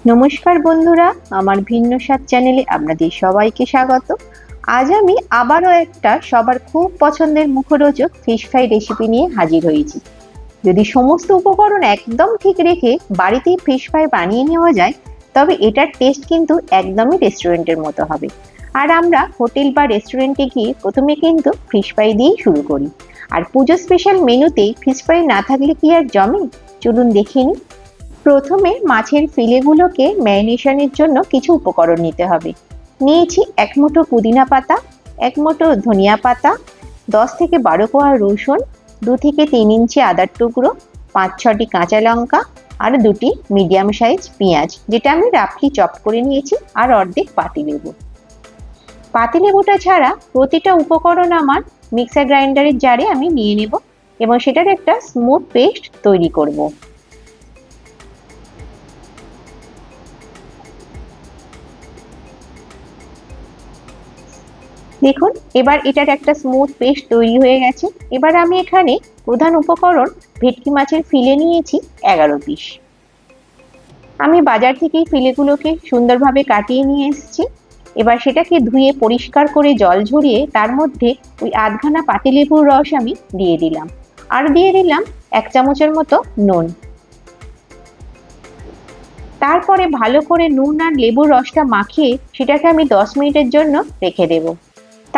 নমস্কার বন্ধুরা, আমার ভিন্ন স্বাদ চ্যানেলে আপনাদের সবাইকে স্বাগত। আজ আমি আবারও একটা সবার খুব পছন্দের মুখরোচক ফিশ ফ্রাই রেসিপি নিয়ে হাজির হয়েছি। যদি সমস্ত উপকরণ একদম ঠিক রেখে বাড়িতেই ফিশ ফ্রাই বানিয়ে নেওয়া যায়, তবে এটার টেস্ট কিন্তু একদমই রেস্টুরেন্টের মতো হবে। আর আমরা হোটেল বা রেস্টুরেন্টে গিয়ে প্রথমে কিন্তু ফিশ ফ্রাই দিয়েই শুরু করি। আর পুজো স্পেশাল মেনুতে ফিশ ফ্রাই না থাকলে কি আর জমে? চলুন দেখে নিই। প্রথমে মাছের ফিলেগুলোকে ম্যারিনেশনের জন্য কিছু উপকরণ নিতে হবে। নিয়েছি 1 মুঠো পুদিনা পাতা, 1 মুঠো ধনিয়া পাতা, 10 থেকে 12 কোয়া রসুন, 2 থেকে 3 ইঞ্চি আদার টুকরো, 5-6টি কাঁচা লঙ্কা আর 2টি মিডিয়াম সাইজ পেঁয়াজ, যেটা আমি রাফলি চপ করে নিয়েছি, আর অর্ধেক পাতিলেবু। পাতিলেবুটা ছাড়া প্রতিটা উপকরণ আমার মিক্সার গ্রাইন্ডারের জারে আমি নিয়ে নেব এবং সেটার একটা স্মুথ পেস্ট তৈরি করব। দেখুন, এবার এটার একটা স্মুথ পেস্ট তৈরি হয়ে গেছে। এবার আমি এখানে প্রধান উপকরণ ভেটকি মাছের ফিলে নিয়েছি 11 পিস। আমি বাজার থেকেই ফিলেগুলোকে সুন্দরভাবে কাটিয়ে নিয়ে এসেছি। এবার সেটাকে ধুয়ে পরিষ্কার করে জল ঝরিয়ে তার মধ্যে ওই আধখানা পাতিলেবুর রস আমি দিয়ে দিলাম, আর দিয়ে দিলাম 1 চামচের মতো নুন। তারপরে ভালো করে নুন আর লেবুর রসটা মাখিয়ে সেটাকে আমি 10 মিনিটের জন্য রেখে দেবো।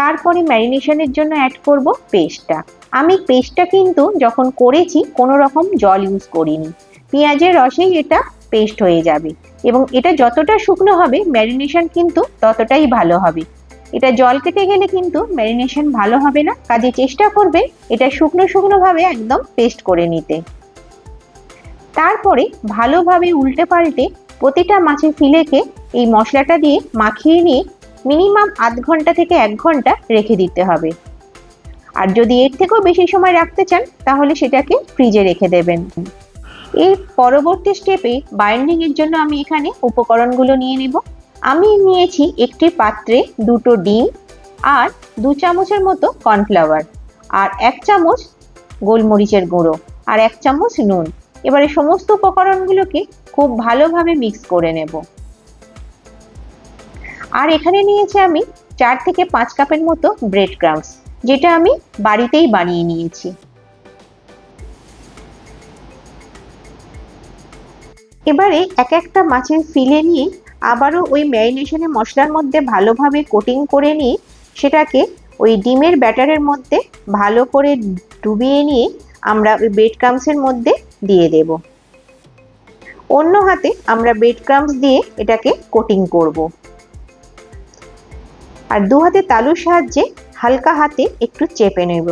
তারপরে ম্যারিনেশনের জন্য অ্যাড করব পেস্টটা। আমি পেস্টটা কিন্তু যখন করেছি কোনো রকম জল ইউজ করিনি, পেঁয়াজের রসেই এটা পেস্ট হয়ে যাবে এবং এটা যতটা শুকনো হবে ম্যারিনেশন কিন্তু ততটাই ভালো হবে। এটা জল কেটে গেলে কিন্তু ম্যারিনেশন ভালো হবে না, কাজে চেষ্টা করবে এটা শুকনো শুকনো ভাবে একদম পেস্ট করে নিতে। তারপরে ভালোভাবে উল্টে পাল্টে প্রতিটা মাছের ফিলেকে এই মশলাটা দিয়ে মাখিয়ে নিয়ে মিনিমাম আধ ঘন্টা থেকে 1 ঘন্টা রেখে দিতে হবে। আর যদি এর থেকেও বেশি সময় রাখতে চান তাহলে সেটাকে ফ্রিজে রেখে দেবেন। এর পরবর্তী স্টেপে বাইন্ডিং এর জন্য আমি এখানে উপকরণগুলো নিয়ে নেব। আমি নিয়েছি একটি পাত্রে 2টো ডিম আর 2 চামচের মতো কর্নফ্লাওয়ার আর 1 চামচ গোলমরিচের গুঁড়ো আর 1 চামচ নুন। এবারে সমস্ত উপকরণগুলোকে খুব ভালোভাবে মিক্স করে নেব। আর এখানে নিয়েছি আমি 4 থেকে 5 কাপের মতো ব্রেড ক্রাম্বস, যেটা আমি বাড়িতেই বানিয়ে নিয়েছি। এবারে এক একটা মাছের ফিলে নিয়ে আবারও ওই ম্যারিনেশনের মশলার মধ্যে ভালোভাবে কোটিং করে নিয়ে সেটাকে ওই ডিমের ব্যাটারের মধ্যে ভালো করে ডুবিয়ে নিয়ে আমরা ওই ব্রেড ক্রাম্বসের মধ্যে দিয়ে দেব। অন্য হাতে আমরা ব্রেড ক্রাম্বস দিয়ে এটাকে কোটিং করব। আর 2 হাতে তালুর সাহায্যে হালকা হাতে একটু চেপে নেব।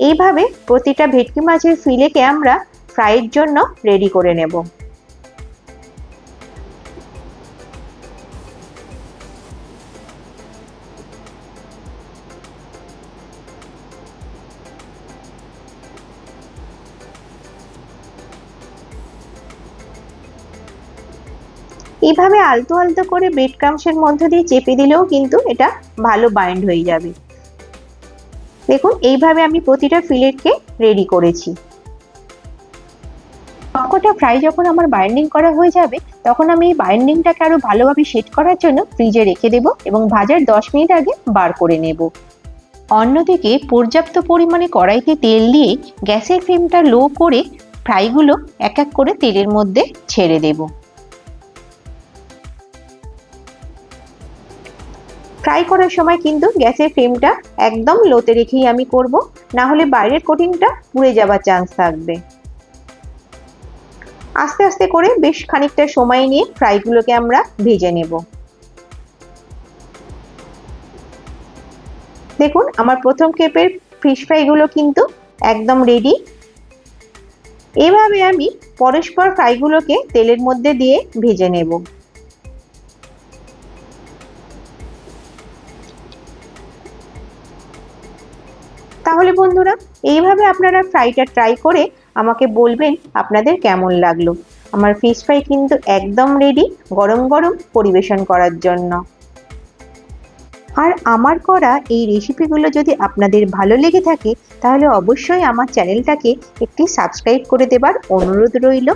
এইভাবে প্রতিটা ভেটকি মাছের ফিলেকে আমরা ফ্রাইয়ের জন্য রেডি করে নেব। এইভাবে আলতো আলতো করে ব্রেড ক্রাম্বসের মধ্যে দিয়ে চেপে দিলেও কিন্তু এটা ভালো বাইন্ড হয়ে যাবে। দেখুন, এইভাবে আমি প্রতিটা ফিলেটকে রেডি করেছি। সবকটা ফ্রাই যখন আমার বাইন্ডিং করা হয়ে যাবে তখন আমি এই বাইন্ডিংটাকে আরো ভালোভাবে সেট করার জন্য ফ্রিজে রেখে দেব এবং ভাজার 10 মিনিট আগে বার করে নেব। অন্যদিকে পর্যাপ্ত পরিমাণে কড়াইতে তেল দিয়ে গ্যাসের ফ্লেমটা লো করে ফ্রাইগুলো এক এক করে তেলের মধ্যে ছেড়ে দেব। ফ্রাই করার সময় কিন্তু গ্যাসের ফ্লেমটা একদম লোতে রেখেই আমি করব, না হলে বাইরের কোটিংটা পুড়ে যাওয়ার চান্স থাকবে। আস্তে আস্তে করে বেশ খানিকটা সময় নিয়ে ফ্রাইগুলোকে আমরা ভেজে নেব। দেখুন, আমার প্রথম কেপের ফিশ ফ্রাইগুলো কিন্তু একদম রেডি। এভাবে আমি পরস্পর ফ্রাইগুলোকে তেলের মধ্যে দিয়ে ভেজে নেব। তাহলে বন্ধুরা, এইভাবে আপনারা ফ্রাইটা ট্রাই করে আমাকে বলবেন আপনাদের কেমন লাগলো। আমার ফিশ ফ্রাই কিন্তু একদম রেডি গরম গরম পরিবেশন করার জন্য। আর আমার করা এই রেসিপিগুলো যদি আপনাদের ভালো লেগে থাকে তাহলে অবশ্যই আমার চ্যানেলটাকে একটি সাবস্ক্রাইব করে দেবার অনুরোধ রইল।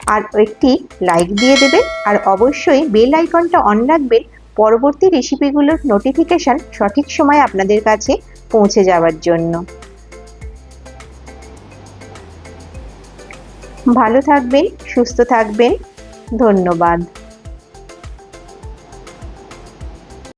আর একটি লাইক দিয়ে দেবেন আর অবশ্যই বেল আইকনটা অন রাখবেন পরবর্তী রেসিপিগুলোর নোটিফিকেশন সঠিক সময়ে আপনাদের কাছে পৌঁছে যাওয়ার জন্য। ভালো থাকবেন, সুস্থ থাকবেন, ধন্যবাদ।